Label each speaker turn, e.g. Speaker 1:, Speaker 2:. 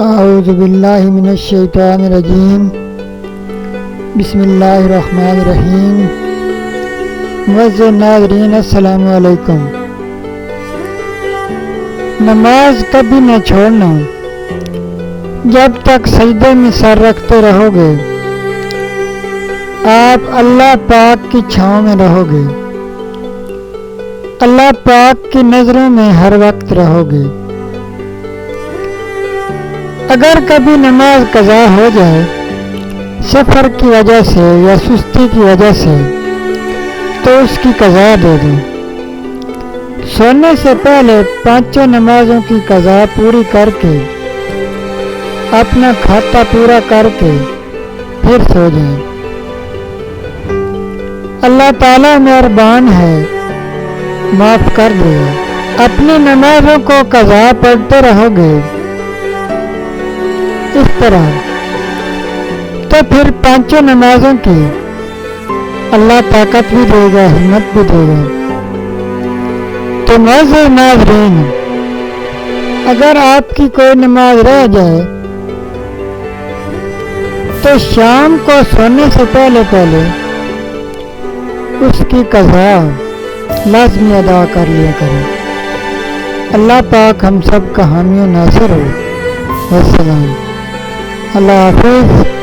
Speaker 1: اعوذ باللہ من الشیطان الرجیم بسم اللہ الرحمن الرحیم۔ معزز ناظرین السلام علیکم۔ نماز کبھی نہ چھوڑنا، جب تک سجدے میں سر رکھتے رہو گے آپ اللہ پاک کی چھاؤں میں رہو گے، اللہ پاک کی نظروں میں ہر وقت رہو گے۔ اگر کبھی نماز قضا ہو جائے سفر کی وجہ سے یا سستی کی وجہ سے تو اس کی قضا دے دیں۔ سونے سے پہلے 5 نمازوں کی قضا پوری کر کے اپنا کھاتا پورا کر کے پھر سو جائیں۔ اللہ تعالیٰ مہربان ہے، معاف کر دے گا۔ اپنی نمازوں کو قضا پڑھتے رہو گے اس طرح تو پھر 5 نمازوں کی اللہ طاقت بھی دے گا، ہمت بھی دے گا۔ تو معزز ناظرین، اگر آپ کی کوئی نماز رہ جائے تو شام کو سونے سے پہلے اس کی قضا لازمی ادا کر لیا کریں۔ اللہ پاک ہم سب کا حامی و ناصر ہو۔ والسلام۔ اللہ حافظ۔